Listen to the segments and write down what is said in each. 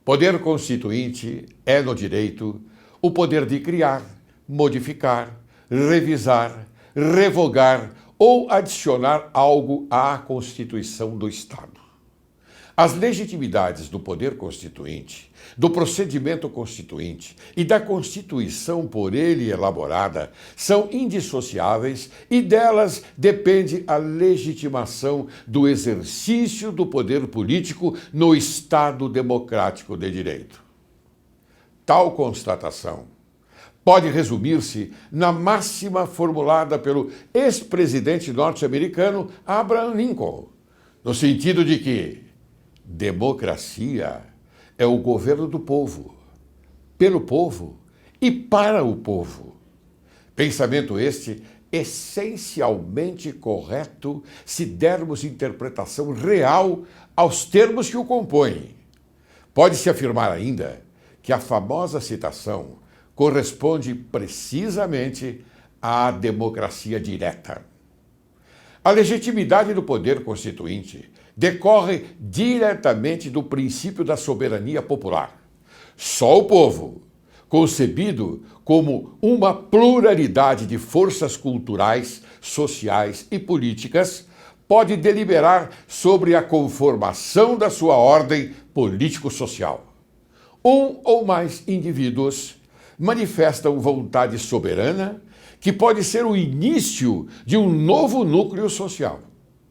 Poder constituinte é, no direito, o poder de criar, modificar, revisar, revogar ou adicionar algo à Constituição do Estado. As legitimidades do poder constituinte, do procedimento constituinte e da Constituição por ele elaborada são indissociáveis e delas depende a legitimação do exercício do poder político no Estado democrático de direito. Tal constatação pode resumir-se na máxima formulada pelo ex-presidente norte-americano Abraham Lincoln, no sentido de que democracia é o governo do povo, pelo povo e para o povo. Pensamento este essencialmente correto se dermos interpretação real aos termos que o compõem. Pode-se afirmar ainda que a famosa citação corresponde precisamente à democracia direta. A legitimidade do poder constituinte decorre diretamente do princípio da soberania popular. Só o povo, concebido como uma pluralidade de forças culturais, sociais e políticas, pode deliberar sobre a conformação da sua ordem político-social. Um ou mais indivíduos manifestam vontade soberana que pode ser o início de um novo núcleo social.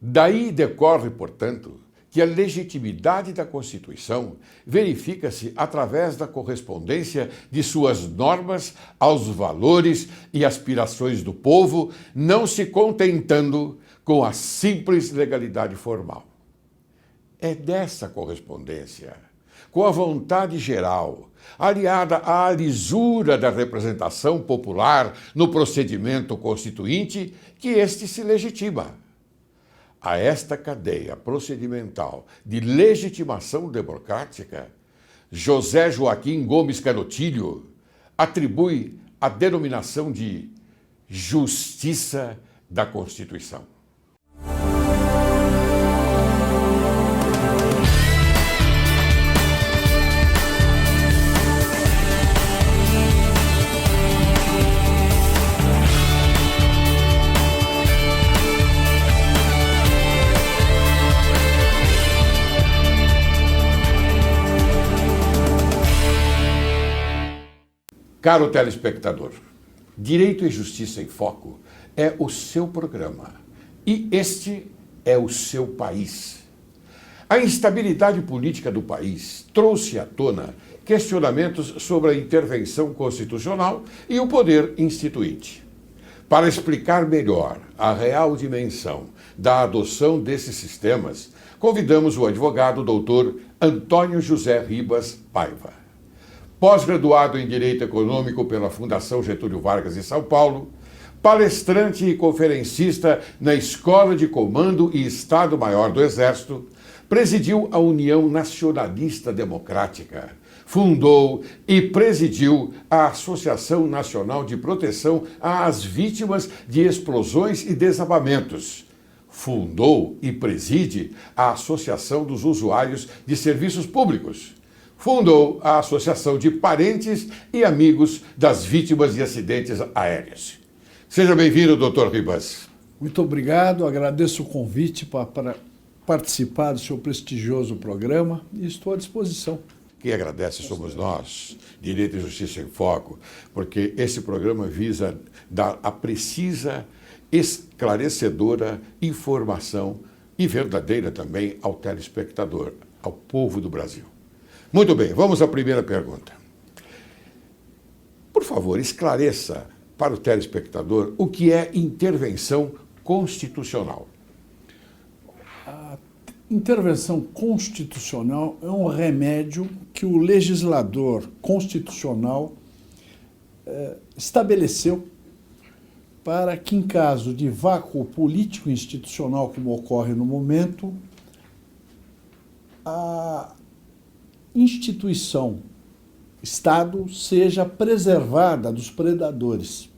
Daí decorre, portanto, que a legitimidade da Constituição verifica-se através da correspondência de suas normas aos valores e aspirações do povo, não se contentando com a simples legalidade formal. É dessa correspondência, com a vontade geral, aliada à lisura da representação popular no procedimento constituinte, que este se legitima. A esta cadeia procedimental de legitimação democrática, José Joaquim Gomes Carotilho atribui a denominação de Justiça da Constituição. Caro telespectador, Direito e Justiça em Foco é o seu programa e este é o seu país. A instabilidade política do país trouxe à tona questionamentos sobre a intervenção constitucional e o poder instituinte. Para explicar melhor a real dimensão da adoção desses sistemas, convidamos o advogado doutor Antônio José Ribas Paiva. Pós-graduado em Direito Econômico pela Fundação Getúlio Vargas em São Paulo, palestrante e conferencista na Escola de Comando e Estado-Maior do Exército, presidiu a União Nacionalista Democrática, fundou e presidiu a Associação Nacional de Proteção às Vítimas de Explosões e Desabamentos, fundou e preside a Associação dos Usuários de Serviços Públicos, fundou a Associação de Parentes e Amigos das Vítimas de Acidentes Aéreos. Seja bem-vindo, doutor Ribas. Muito obrigado, agradeço o convite para participar do seu prestigioso programa e estou à disposição. Quem agradece somos nós, Direito e Justiça em Foco, porque esse programa visa dar a precisa, esclarecedora informação e verdadeira também ao telespectador, ao povo do Brasil. Muito bem, vamos à primeira pergunta. Por favor, esclareça para o telespectador o que é intervenção constitucional. A intervenção constitucional é um remédio que o legislador constitucional estabeleceu para que, em caso de vácuo político institucional, como ocorre no momento, a instituição Estado seja preservada dos predadores.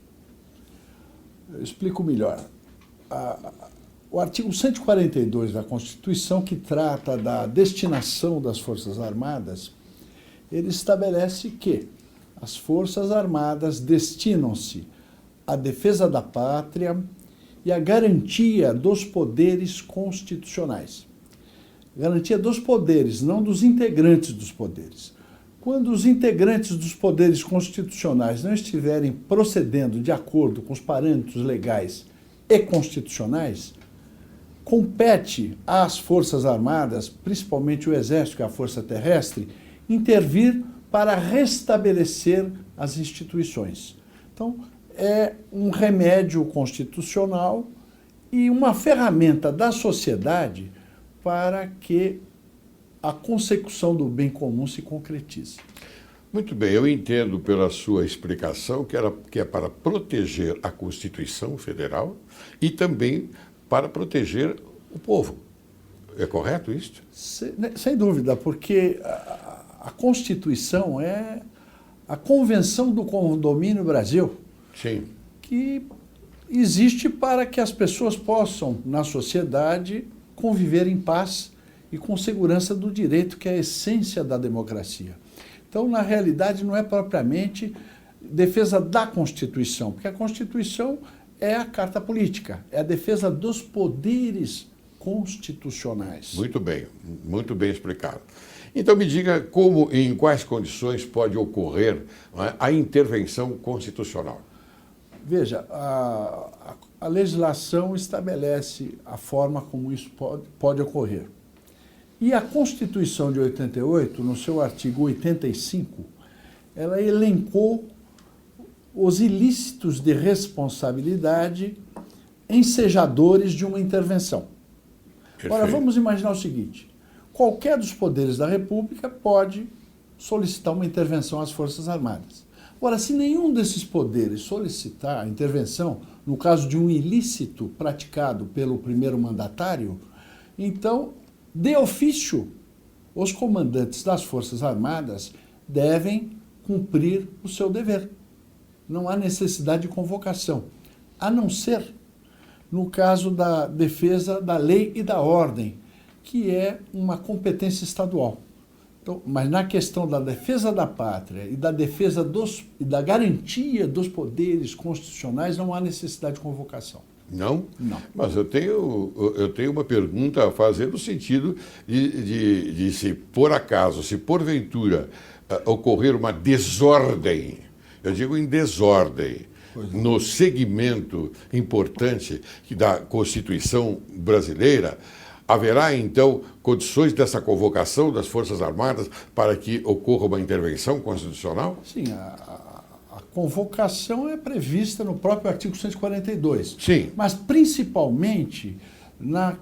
Eu explico melhor. O artigo 142 da Constituição, que trata da destinação das Forças Armadas, ele estabelece que as Forças Armadas destinam-se à defesa da pátria e à garantia dos poderes constitucionais. Garantia dos poderes, não dos integrantes dos poderes. Quando os integrantes dos poderes constitucionais não estiverem procedendo de acordo com os parâmetros legais e constitucionais, compete às Forças Armadas, principalmente o Exército, que é a Força Terrestre, intervir para restabelecer as instituições. Então, é um remédio constitucional e uma ferramenta da sociedade para que a consecução do bem comum se concretize. Muito bem, eu entendo pela sua explicação que é para proteger a Constituição Federal e também para proteger o povo. É correto isso? Sem dúvida, porque a Constituição é a Convenção do Condomínio Brasil, Sim. que existe para que as pessoas possam, na sociedade, conviver em paz e com segurança do direito, que é a essência da democracia. Então, na realidade, não é propriamente defesa da Constituição, porque a Constituição é a carta política, é a defesa dos poderes constitucionais. Muito bem explicado. Então me diga como e em quais condições pode ocorrer, não é, a intervenção constitucional. Veja, a legislação estabelece a forma como isso pode ocorrer. E a Constituição de 88, no seu artigo 85, ela elencou os ilícitos de responsabilidade ensejadores de uma intervenção. Perfeito. Ora, vamos imaginar o seguinte: qualquer dos poderes da República pode solicitar uma intervenção às Forças Armadas. Ora, se nenhum desses poderes solicitar a intervenção, no caso de um ilícito praticado pelo primeiro mandatário, então, de ofício, os comandantes das Forças Armadas devem cumprir o seu dever. Não há necessidade de convocação, a não ser no caso da defesa da lei e da ordem, que é uma competência estadual. Então, mas na questão da defesa da pátria e da defesa e da garantia dos poderes constitucionais, não há necessidade de convocação. Não? Não. Mas eu tenho uma pergunta a fazer no sentido de se por acaso, se porventura ocorrer uma desordem, eu digo em desordem, no segmento importante da Constituição brasileira, haverá, então, condições dessa convocação das Forças Armadas para que ocorra uma intervenção constitucional? Sim, a convocação é prevista no próprio artigo 142. Sim. Mas, principalmente, na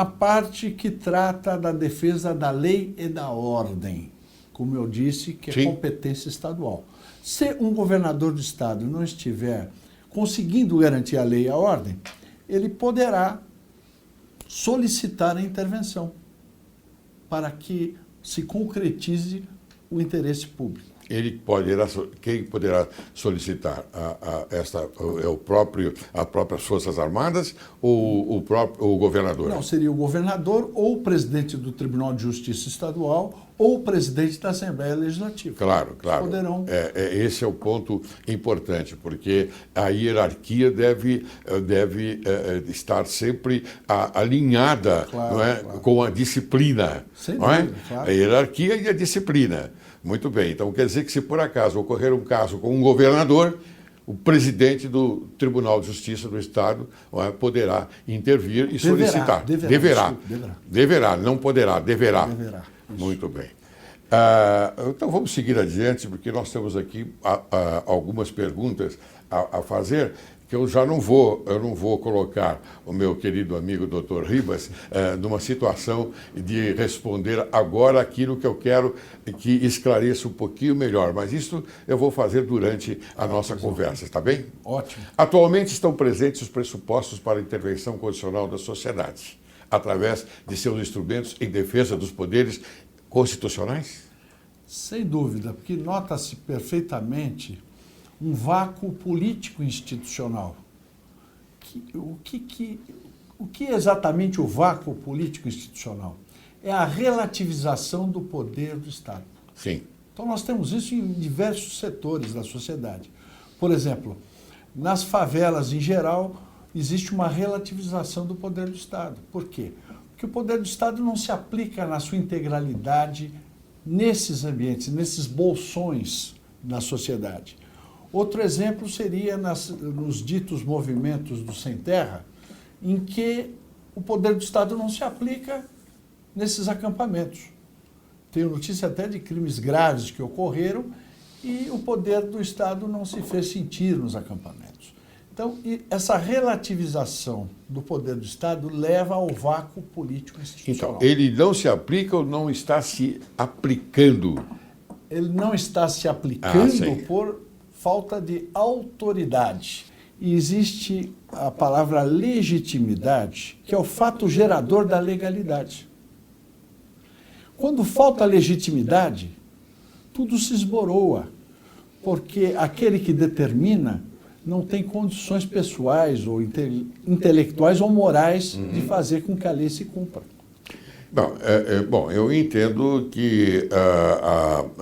parte que trata da defesa da lei e da ordem, como eu disse, que é Sim. competência estadual. Se um governador do estado não estiver conseguindo garantir a lei e a ordem, ele poderá solicitar a intervenção para que se concretize o interesse público. Quem poderá solicitar as próprias Forças Armadas ou o governador? Não, seria o governador ou o presidente do Tribunal de Justiça Estadual ou o presidente da Assembleia Legislativa. Claro. Poderão. Esse é o ponto importante, porque a hierarquia deve estar sempre alinhada, Claro, não é, claro. com a disciplina. Sem não é? dúvida, claro. A hierarquia e a disciplina. Muito bem. Então quer dizer que se por acaso ocorrer um caso com um governador, o presidente do Tribunal de Justiça do Estado poderá intervir e solicitar. Deverá, não poderá, deverá. Muito bem. Então vamos seguir adiante, porque nós temos aqui algumas perguntas a fazer, que eu não vou colocar o meu querido amigo Dr. Ribas numa situação de responder agora aquilo que eu quero que esclareça um pouquinho melhor, mas isso eu vou fazer durante a nossa conversa, está bem? Ótimo. Atualmente estão presentes os pressupostos para a intervenção constitucional da sociedade, através de seus instrumentos em defesa dos poderes constitucionais? Sem dúvida, porque nota-se perfeitamente um vácuo político-institucional. O que é exatamente o vácuo político-institucional? é a relativização do poder do Estado. Sim. Então nós temos isso em diversos setores da sociedade. Por exemplo, nas favelas em geral, existe uma relativização do poder do Estado. Por quê? Porque o poder do Estado não se aplica na sua integralidade nesses ambientes, nesses bolsões da sociedade. Outro exemplo seria nos ditos movimentos do sem terra, em que o poder do Estado não se aplica nesses acampamentos. Tenho notícia até de crimes graves que ocorreram e o poder do Estado não se fez sentir nos acampamentos. Então, essa relativização do poder do Estado leva ao vácuo político institucional. Então, ele não se aplica ou não está se aplicando? Ele não está se aplicando sim. por falta de autoridade. E existe a palavra legitimidade, que é o fato gerador da legalidade. Quando falta legitimidade, tudo se esboroa, porque aquele que determina não tem condições pessoais ou intelectuais ou morais de fazer com que a lei se cumpra. Bom, eu entendo que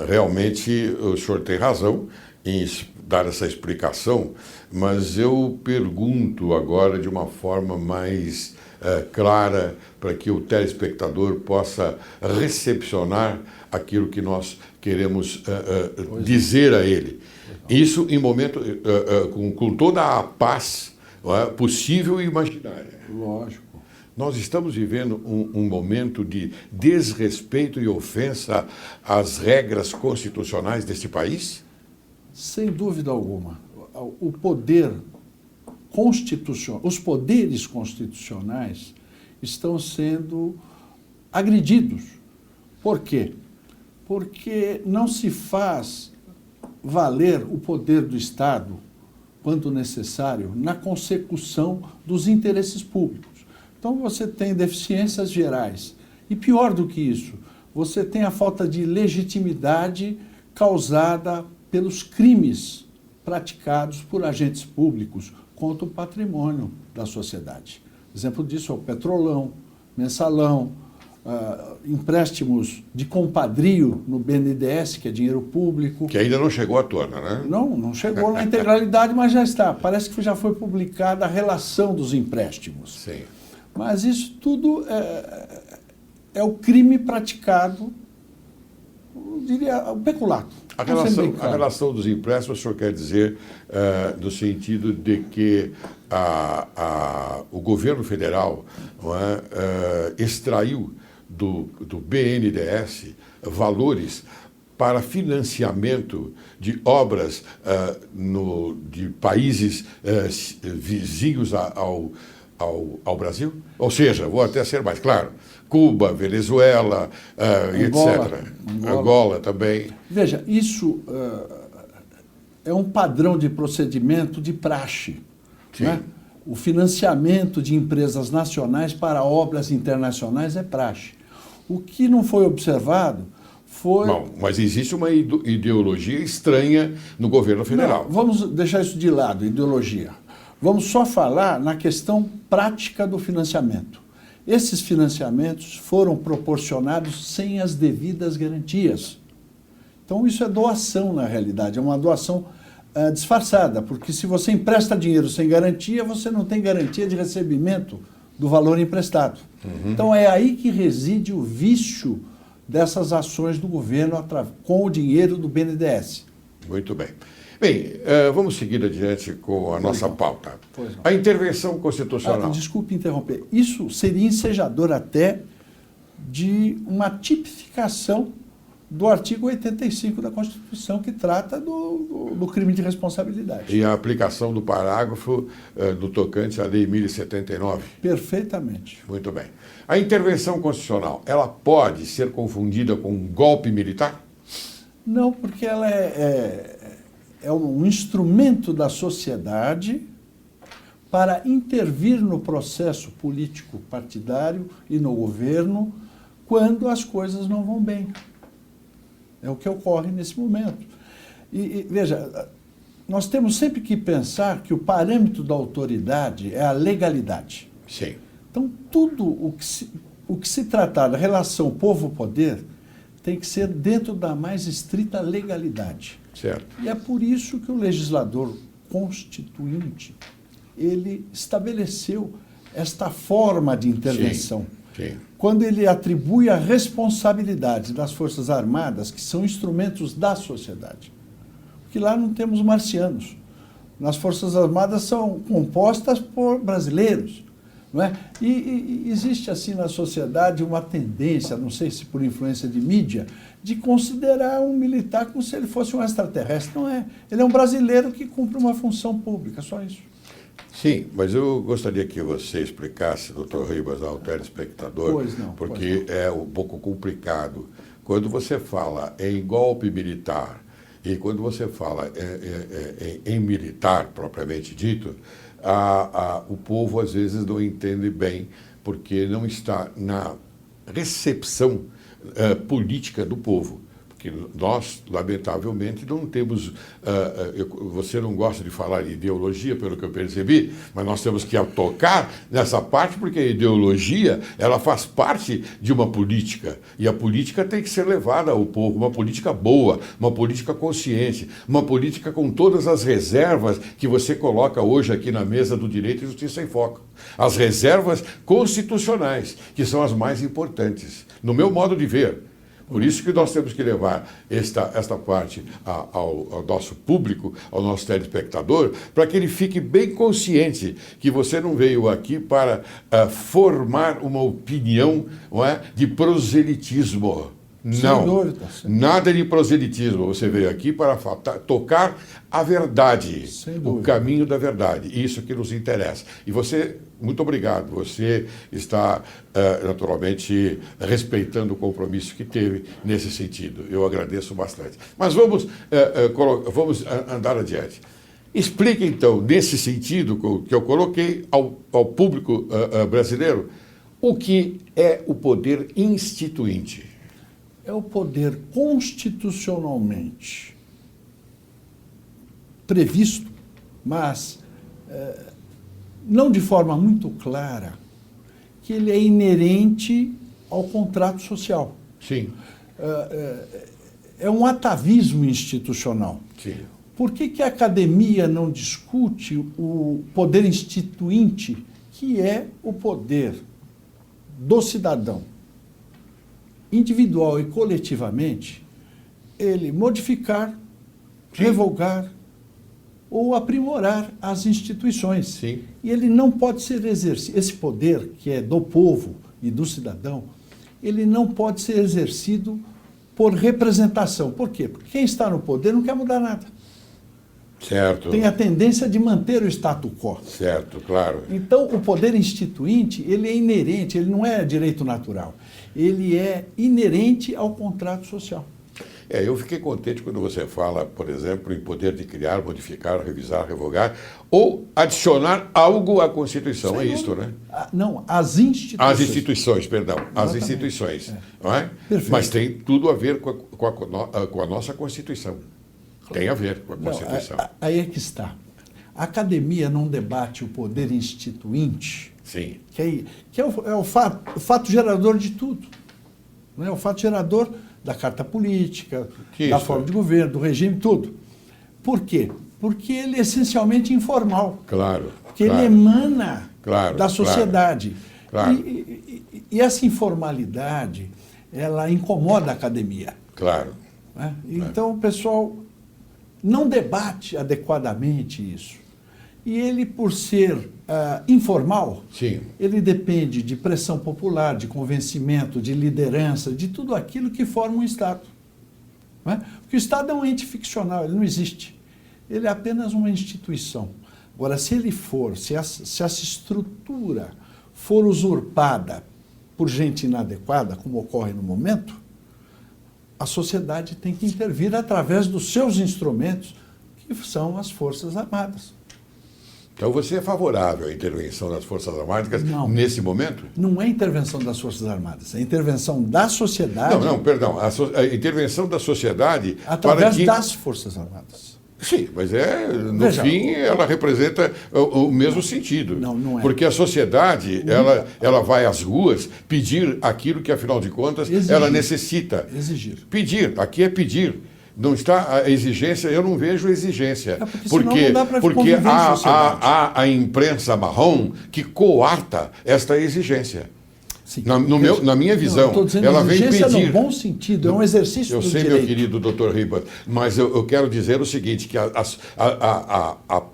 realmente o senhor tem razão em dar essa explicação, mas eu pergunto agora de uma forma mais clara para que o telespectador possa recepcionar aquilo que nós queremos dizer a ele. Isso em momento com toda a paz possível e imaginária. Lógico. Nós estamos vivendo um momento de desrespeito e ofensa às regras constitucionais deste país? Sem dúvida alguma. O poder constitucional, os poderes constitucionais estão sendo agredidos. Por quê? Porque não se faz valer o poder do Estado, quando necessário, na consecução dos interesses públicos. Então você tem deficiências gerais. E pior do que isso, você tem a falta de legitimidade causada pelos crimes praticados por agentes públicos contra o patrimônio da sociedade. Exemplo disso é o Petrolão, Mensalão, empréstimos de compadrio no BNDES, que é dinheiro público. Que ainda não chegou à tona, né? Não chegou na integralidade, mas já está. Parece que já foi publicada a relação dos empréstimos. Sim. Mas isso tudo é o crime praticado, eu diria, o peculato. A relação dos empréstimos, o senhor quer dizer no sentido de que o governo federal extraiu do BNDES valores para financiamento de obras de países vizinhos ao Brasil? Ou seja, vou até ser mais claro, Cuba, Venezuela, etc. Angola também. Veja, isso é um padrão de procedimento de praxe. Né? O financiamento de empresas nacionais para obras internacionais é praxe. O que não foi observado foi... Não, mas existe uma ideologia estranha no governo federal. Não, vamos deixar isso de lado, ideologia. Vamos só falar na questão prática do financiamento. Esses financiamentos foram proporcionados sem as devidas garantias. Então, isso é doação, na realidade, é uma doação disfarçada, porque se você empresta dinheiro sem garantia, você não tem garantia de recebimento do valor emprestado. Uhum. Então, é aí que reside o vício dessas ações do governo com o dinheiro do BNDES. Muito bem. Bem, vamos seguir adiante com a nossa pauta. Pois não. A intervenção constitucional. Desculpe interromper. Isso seria ensejador até de uma tipificação do artigo 85 da Constituição, que trata do crime de responsabilidade. E a aplicação do parágrafo do tocante à Lei 1079. Perfeitamente. Muito bem. A intervenção constitucional, ela pode ser confundida com um golpe militar? Não, porque ela é um instrumento da sociedade para intervir no processo político partidário e no governo quando as coisas não vão bem. É o que ocorre nesse momento. E veja, nós temos sempre que pensar que o parâmetro da autoridade é a legalidade. Sim. Então, tudo o que o que se tratar da relação povo-poder tem que ser dentro da mais estrita legalidade. Certo. E é por isso que o legislador constituinte, ele estabeleceu esta forma de intervenção. Sim. Quando ele atribui a responsabilidade das Forças Armadas, que são instrumentos da sociedade. Porque lá não temos marcianos. Nas Forças Armadas são compostas por brasileiros. Não é? E existe assim na sociedade uma tendência, não sei se por influência de mídia, de considerar um militar como se ele fosse um extraterrestre. Não é. Ele é um brasileiro que cumpre uma função pública, só isso. Sim, mas eu gostaria que você explicasse, doutor Ribas, ao telespectador, porque é um pouco complicado. Quando você fala em golpe militar e quando você fala em militar, propriamente dito, o povo às vezes não entende bem, porque não está na recepção política do povo. Porque nós, lamentavelmente, não temos... você não gosta de falar em ideologia, pelo que eu percebi, mas nós temos que tocar nessa parte, porque a ideologia ela faz parte de uma política. E a política tem que ser levada ao povo, uma política boa, uma política consciente, uma política com todas as reservas que você coloca hoje aqui na mesa do Direito e Justiça em Foco. As reservas constitucionais, que são as mais importantes, no meu modo de ver. Por isso que nós temos que levar esta parte ao nosso público, ao nosso telespectador, para que ele fique bem consciente que você não veio aqui para formar uma opinião, não é, de proselitismo. Não, dúvida, nada de proselitismo. Você veio aqui para tocar a verdade, o caminho da verdade. Isso que nos interessa. E você, muito obrigado. Você está, naturalmente, respeitando o compromisso que teve nesse sentido. Eu agradeço bastante. Mas vamos andar adiante. Explique, então, nesse sentido que eu coloquei ao público brasileiro, o que é o poder instituinte. É o poder constitucionalmente previsto, mas não de forma muito clara, que ele é inerente ao contrato social. Sim. É um atavismo institucional. Sim. Por que a academia não discute o poder instituinte, que é o poder do cidadão, individual e coletivamente, ele modificar, revogar ou aprimorar as instituições. Sim. E ele não pode ser exercido, esse poder que é do povo e do cidadão, ele não pode ser exercido por representação. Por quê? Porque quem está no poder não quer mudar nada. Certo. Tem a tendência de manter o status quo. Certo, claro. Então, o poder instituinte, ele é inerente, ele não é direito natural. Ele é inerente ao contrato social. Eu fiquei contente quando você fala, por exemplo, em poder de criar, modificar, revisar, revogar ou adicionar algo à Constituição. Sem isso, né? Não, as instituições. As instituições, perdão. Exatamente. As instituições. Não é? Perfeito. Mas tem tudo a ver com a nossa Constituição. Tem a ver com a Constituição. Não, aí é que está. A academia não debate o poder instituinte, sim, que é o fato gerador de tudo. Não é? O fato gerador da carta política, da forma de governo, do regime, tudo. Por quê? Porque ele é essencialmente informal. Claro. Porque ele emana da sociedade. Claro. E essa informalidade, ela incomoda a academia. Claro. Né? Então, o pessoal não debate adequadamente isso. E ele, por ser informal, sim, ele depende de pressão popular, de convencimento, de liderança, de tudo aquilo que forma um Estado. Não é? Porque o Estado é um ente ficcional, ele não existe. Ele é apenas uma instituição. Agora, se essa estrutura for usurpada por gente inadequada, como ocorre no momento, a sociedade tem que intervir através dos seus instrumentos, que são as Forças Armadas. Então você é favorável à intervenção das Forças Armadas nesse momento? Não é intervenção das Forças Armadas, é intervenção da sociedade. Não, perdão. A intervenção da sociedade através das Forças Armadas. Sim, mas no Veja, fim ela representa o mesmo sentido. Não é. Porque a sociedade, ela vai às ruas pedir aquilo que, afinal de contas, Exigir. ela necessita. Exigir. Pedir, aqui é pedir. Não está a exigência, eu não vejo exigência. Porque senão não dá pra porque conviver em sociedade. há a imprensa marrom que coarta esta exigência. Sim. Na minha visão, eu tô dizendo ela vem exigência pedir. no bom sentido, é um exercício Eu do sei, direito. meu querido doutor Ribas, mas eu quero dizer o seguinte, que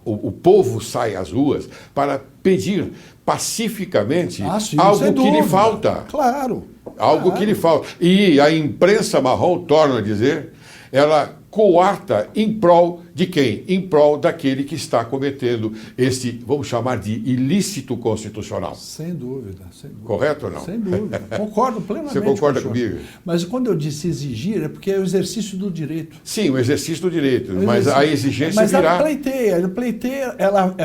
o povo sai às ruas para pedir pacificamente Sim, algo sem que lhe dúvida. falta. Claro. Algo que lhe falta. E a imprensa marrom, torna a dizer, ela coarta em prol de quem? Em prol daquele que está cometendo este, vamos chamar de ilícito constitucional. Sem dúvida, sem dúvida. Correto ou não? Sem dúvida. Concordo plenamente. Você concorda com o senhor. comigo? Mas quando eu disse exigir, é porque é o exercício do direito. Sim, o exercício do direito, mas a exigência Mas virá. a pleiteia, ela,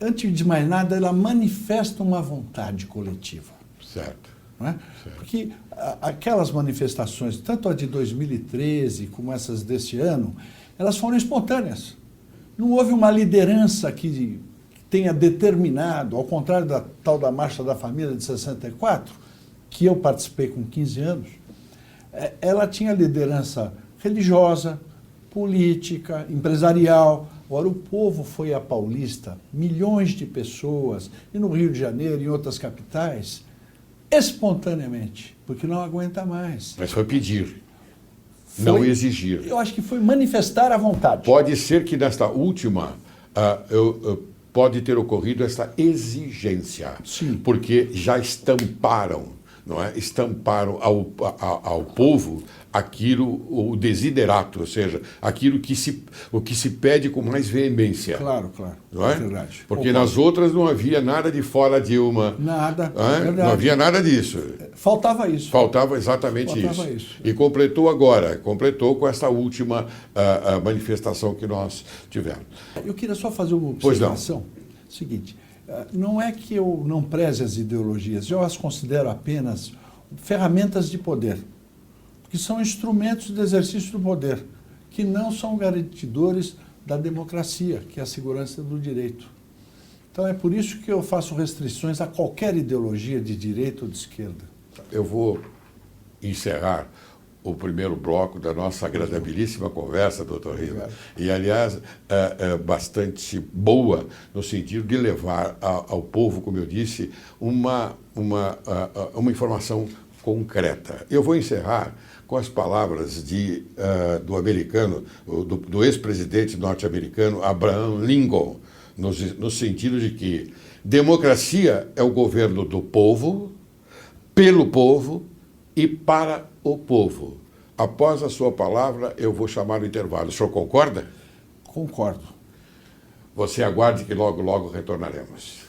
antes de mais nada, ela manifesta uma vontade coletiva. Certo. Não é? Porque aquelas manifestações, tanto a de 2013 como essas deste ano, elas foram espontâneas. Não houve uma liderança que tenha determinado, ao contrário da tal da Marcha da Família de 64, que eu participei com 15 anos, ela tinha liderança religiosa, política, empresarial. Agora, o povo foi a Paulista, milhões de pessoas, e no Rio de Janeiro e em outras capitais, espontaneamente, porque não aguenta mais. Mas foi pedir, não exigir. Eu acho que foi manifestar a vontade. Pode ser que nesta última pode ter ocorrido essa exigência, Sim. porque já estamparam, não é? Estamparam ao povo aquilo, o desiderato, ou seja, aquilo que o que se pede com mais veemência. Claro, claro. Não é? Verdade. Porque nas outras não havia nada de fora Dilma. Nada. Não havia nada disso. Faltava isso. Faltava exatamente isso. E completou agora, completou com essa última manifestação que nós tivemos. Eu queria só fazer uma observação. Seguinte, não é que eu não preze as ideologias, eu as considero apenas ferramentas de poder, que são instrumentos de exercício do poder, que não são garantidores da democracia, que é a segurança do direito. Então é por isso que eu faço restrições a qualquer ideologia de direita ou de esquerda. Eu vou encerrar o primeiro bloco da nossa agradabilíssima conversa, doutor Ribas. E, aliás, bastante boa no sentido de levar ao povo, como eu disse, uma informação concreta. Eu vou encerrar com as palavras do americano, do ex-presidente norte-americano Abraham Lincoln, no sentido de que democracia é o governo do povo, pelo povo e para o povo. Após a sua palavra, eu vou chamar o intervalo. O senhor concorda? Concordo. Você aguarde que logo, logo retornaremos.